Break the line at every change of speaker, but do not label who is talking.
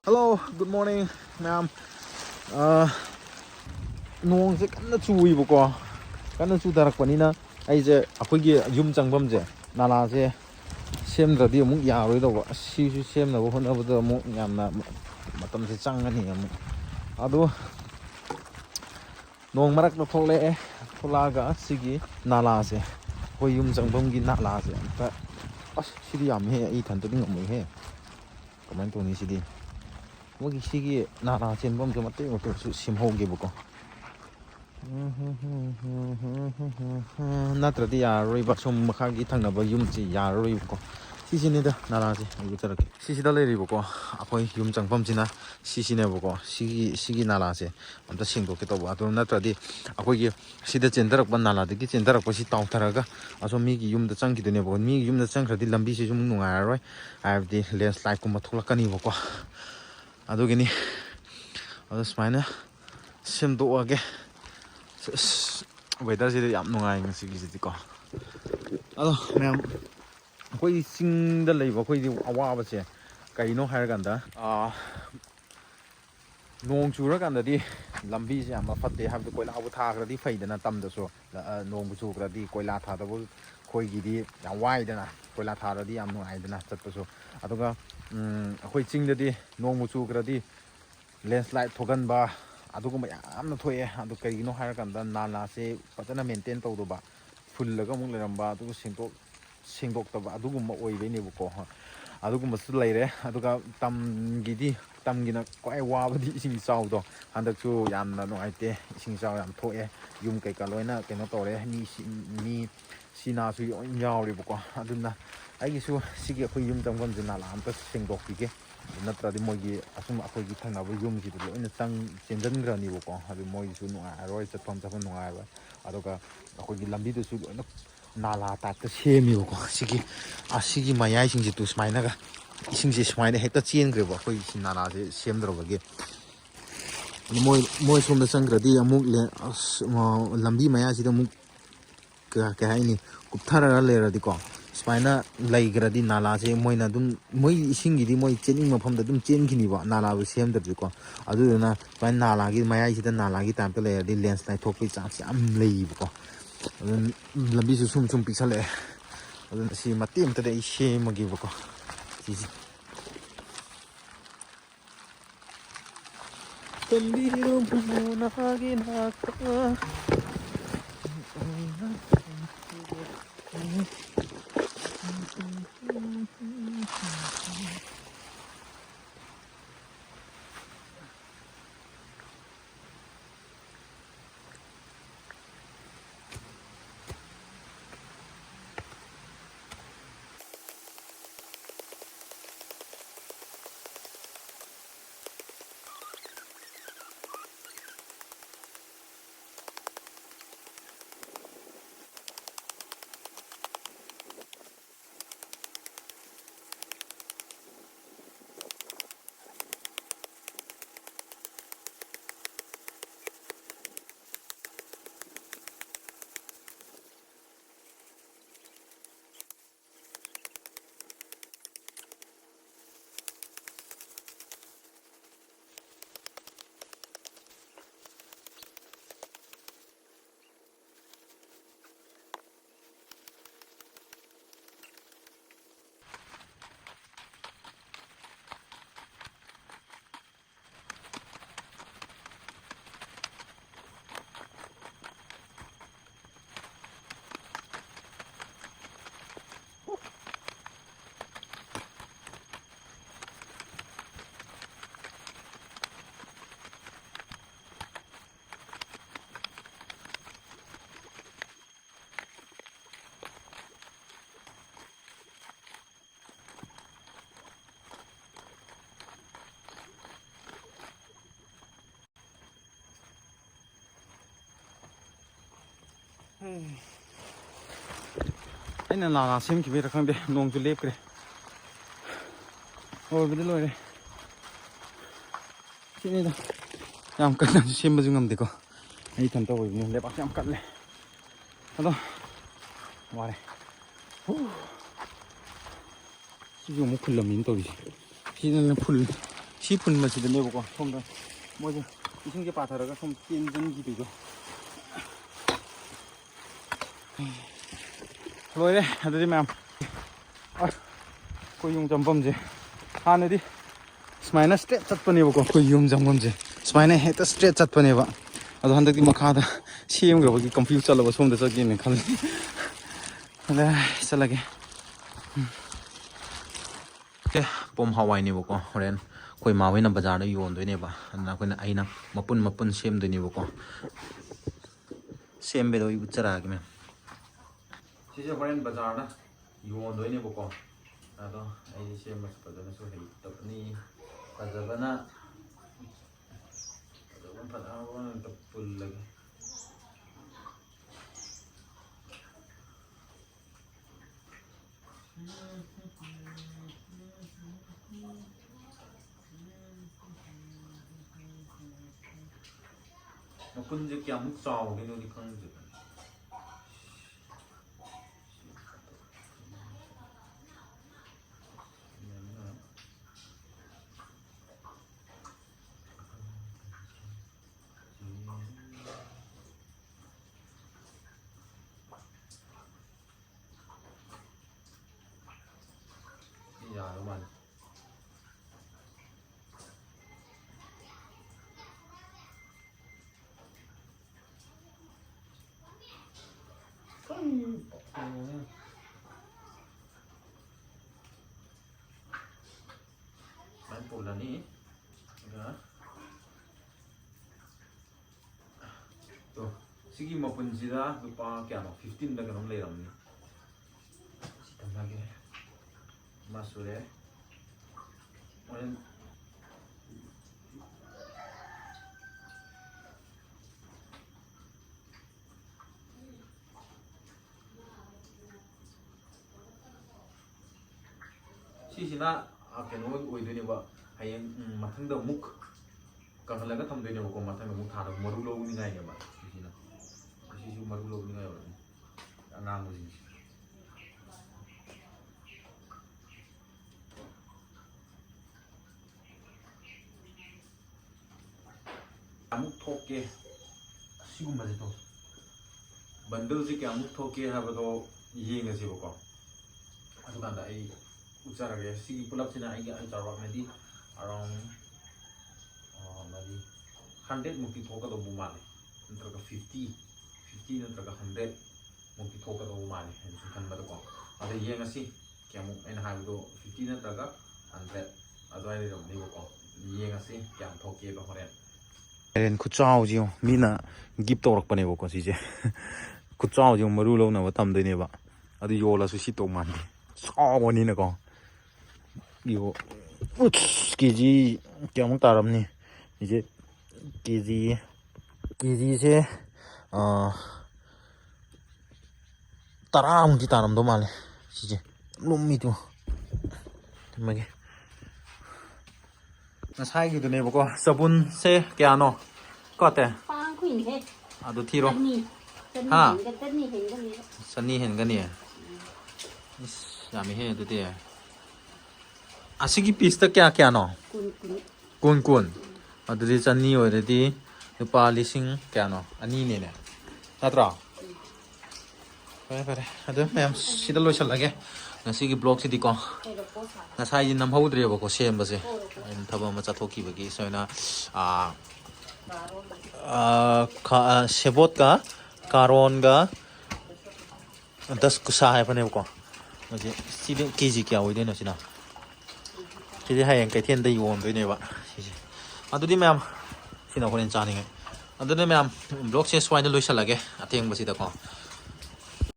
Hello, good morning, ma'am. 노ongse kanna chuibako. Kanna chudarakpanina aise akoigi yum changbamje nalase semdradi amuk yaroidawa sisu semnabo honabada amuk yamna matamse changani amuk adu nong marakta thole tholaga sigi nalase koi yum changbamgi nalase amta sidi yam he I thantani ngamui he comment toni sidi 뭐기 시기 나라 전범 좀 어때 이것도 심호기보고 나트라디 야로이바 좀 막하기 당나바 юм지 야로이보고 시시네다 나라지 이거 저렇게 시시다 레리보고 아코이 юм장범지나 시시네보고 시기 나라지 아무튼 신고게 또 와도 나트라디 아코이 시다 젠다락반 나라디기 젠다락바시 타우타라가 아소 미기 юм다 짱기드네보고 미기 юм다 짱크라디 람비시 좀 누가로이 아이디 랜스라이드 kuma thulakani보고 아도기니 스마이나 심도하게 웨더시도 얌 농아이 ngasi기지디고 아도 그냥 거의 싱다 레이버 거의 아와바세 가이노 하여간다 농 주라간다디 lambi지 아마 파데 하브도 고일라부 타그라디 파이드나 땀도서 농부 주그라디 고일라 타다고 거기디 양 와이드나 고일라 타라디 얌 농아이드나 쳤도서 아도가 ꯑꯩꯈꯣꯏ ꯆꯤꯡꯗꯗꯤ ꯅꯣꯡꯃ ꯆꯨꯈ꯭ꯔꯗꯤ ꯂꯦꯟꯁ꯭ꯂꯥꯏꯗ ꯊꯣꯛꯒꯟꯕ ꯑꯗꯨꯒꯨꯝꯕ ꯌꯥꯝꯅ ꯊꯣꯛꯑꯦ ꯑꯗꯨ ꯀꯩꯒꯤꯅꯣ ꯍꯥꯏꯔꯀꯥꯟꯗ ꯅꯥꯂꯥꯁꯦ ꯐꯖꯅ ꯃꯦꯟꯇꯦꯟ ꯇꯧꯗꯕ ꯐꯨꯜꯂꯒ ꯑꯃꯨꯛ ꯂꯩꯔꯝꯕ ꯑꯗꯨꯒ ꯁꯦꯡꯗꯣꯛꯇꯕ ꯑꯗꯨꯒꯨꯝꯕ ꯑꯣꯏꯕꯩꯅꯦꯕꯀꯣ ꯑꯗꯨꯒꯨꯝꯕꯁꯨ ꯂꯩꯔꯦ ꯑꯗꯨꯒ ꯇꯝꯒꯤꯅ ꯈ꯭ꯋꯥꯏ ꯋꯥꯕꯗꯤ ꯏꯁꯤꯡ ꯏꯆꯥꯎꯗꯣ ꯍꯟꯗꯛꯁꯨ ꯌꯥꯝꯅ ꯅꯨꯡꯉꯥꯏꯇꯦ ꯏꯁꯤꯡ ꯏꯆꯥꯎ ꯌꯥꯝ ꯊꯣꯛꯑꯦ ꯌꯨꯝ ꯀꯩꯀꯥ ꯂꯣꯏꯅ ꯀꯩꯅꯣ ꯇꯧꯔꯦ ꯃꯤ ꯁꯤꯅꯥꯁꯨ ꯂꯣꯏ ꯌꯥꯎꯔꯦꯕꯀꯣ ꯑꯗꯨꯅ ꯑꯩꯒꯤꯁꯨ ꯁꯤꯒꯤ ꯑꯩꯈꯣꯏ ꯌꯨꯝ ꯆꯪꯐꯝꯁꯦ ꯅꯥꯂꯥ ꯑꯝꯇ ꯁꯦꯡꯗꯣꯛꯄꯤꯒꯦ ꯅꯠꯇ꯭ꯔꯗꯤ ꯃꯣꯏꯒꯤ ꯑꯁꯨꯝ ꯑꯩꯈꯣꯏꯒꯤ ꯊꯪꯅꯕ ꯌꯨꯝꯁꯤꯗ ꯂꯣꯏꯅ ꯆꯦꯟꯁꯤꯟꯈ꯭ꯔꯅꯤꯕꯀꯣ ꯑꯗꯨ ꯃꯣꯏꯒꯤꯁꯨ ꯅꯨꯡꯉꯥꯏꯔꯔꯣꯏ ꯆꯠꯐꯝ ꯅꯨꯡꯉꯥꯏꯔꯣꯏ ꯑꯗꯨꯒ ꯑꯩꯈꯣꯏꯒꯤ ꯂꯝꯕꯤꯗꯨꯁꯨ ꯂꯣꯏꯅ ꯅꯥꯂꯥ ꯇꯥꯏꯞꯇ ꯁꯦꯝꯃꯦꯕꯀꯣ ꯑꯁꯤꯒꯤ ꯃꯌꯥꯏꯁꯤꯡꯁꯤꯗꯨ ꯁꯨꯃꯥꯏꯅꯒ 이승지 스마일에 했다 찌엔 그래봐 거의 나라지 시험 들어가게 뭐 손도 생그라디 아무 람비 마야지도 뭐 그 하이니 굽타라라 레라디고 스마이나 라이그라디 나라지 뭐이나 좀 뭐이 이승기디 뭐이 찌닝 마품도 좀 찌엔기니봐 나라부 시험 들고 아두나 스마이 나라기 마야지다 나라기 땀pe 레디 렌스라이 톡피 찬스 ям 레이고 람비수 숨 픽살레 어떤 시 마티 엄때 이시 먹이고 Pembiro muna ginaka ꯑꯩꯅ ꯅꯥꯂꯥ ꯁꯦꯝꯈꯤꯕꯩꯔꯥ ꯈꯪꯗꯦ ꯅꯣꯡꯁꯨ ꯂꯦꯞꯈ꯭ꯔꯦ ꯑꯣꯏꯕꯗꯤ ꯂꯣꯏꯔꯦ ꯁꯤꯅꯤꯗ ꯌꯥꯝ ꯀꯟꯅꯁꯨ ꯁꯦꯝꯕꯁꯨ ꯉꯝꯗꯦꯀꯣ ꯑꯩ ꯏꯊꯟꯇ ꯑꯣꯏꯕꯅꯤꯅ ꯂꯩꯕꯥꯛꯁꯨ ꯌꯥꯝ ꯀꯜꯂꯦ ꯑꯗꯣ ꯋꯥꯔꯦ ꯁꯤꯁꯨ ꯑꯃꯨꯛ ꯐꯨꯜꯂꯝꯃꯤꯅ ꯇꯧꯔꯤꯁꯦ ꯁꯤꯅ ꯐꯨꯜ 시 분만시더네보고 솜다 뭐지 이승게 빠타라가 솜 찐전기도 loire adudi ma'am ko yung jambam je hanadi smaina straight chatpane ba ko yung jambam je smaina heta straight chatpane ba ado handaki makha da sim ga bagi confuse chala ba som da chagi ne khal ala chalage ke pom hawai ne ba ko horen koi ma hoina bazar da yon doi ne ba na koina aina mapun sem doi ne ba ko sem be doi uchara gi me 시제 호렌 바자르나 요원도이네 보고 나도 아이 시에 맞 바자르나 소리 떡니 바자르나 원 파다고는 또 불러게 뭐 근데 아무 싸우게 눈이 강제 야, 너만. 많이 볼라니? 또 시기 뭐 본지다 루파 깨노 15다 그럼 레이람니. 시탐하게. 마술에 오늘 시시나 아케노 오이드니바 하yen 마탕다 묵 강할라가 탐되니바 고 마탕다 묵 타다 머루로 니가이냐 마 시시나 시시 머루로 니가요 안나무지 amuk thoke sigum baje to bundle ji ke amuk thoke ha ba to yeng ase ba ko adu kan da ai uchara ge sigi pulap china ai ai charwa me di around maybe 100 mukti thoka do bu male ntra ka 50 ntra ka 100 mukti thoka do bu male en su kan ba ko adu yeng ase ke amuk en ha do 50 ntra ka 100 adu ai ro ni ba ko yeng ase ke am thoke ba hore ren khu chao ji mina gip torok pane bo ko si je khu chao ji maru lo na ba tam de ne ba adu yo la su si to man so mo ni na ko yo kg kyam taram ni je kg se taram ki taram do male si je lummi tu mage sai gitu nih pokok sabun se kiano kok teh
Pang queen he.
aduh tiro
Ha.
seni hen kan ya yami he itu dia asiki pista kya kiano kun aduh di seni oi di lupa lising kiano ani nih nih natra pare aduh mem sida lo chal lagi nasi ki blog sidi ko ngasai nam hau dre ba ko sem ba se en thaba ma cha thoki ba gi soina sebot ka karon ga 10 kusa hai pane ko maje sidi kg kya oi de na sina sidi hai yang kai thien da yon doi ne ba sidi adu di ma'am sina ko nen cha ni adu ne ma'am blog se swai na lo chal lage ateng ba sida ko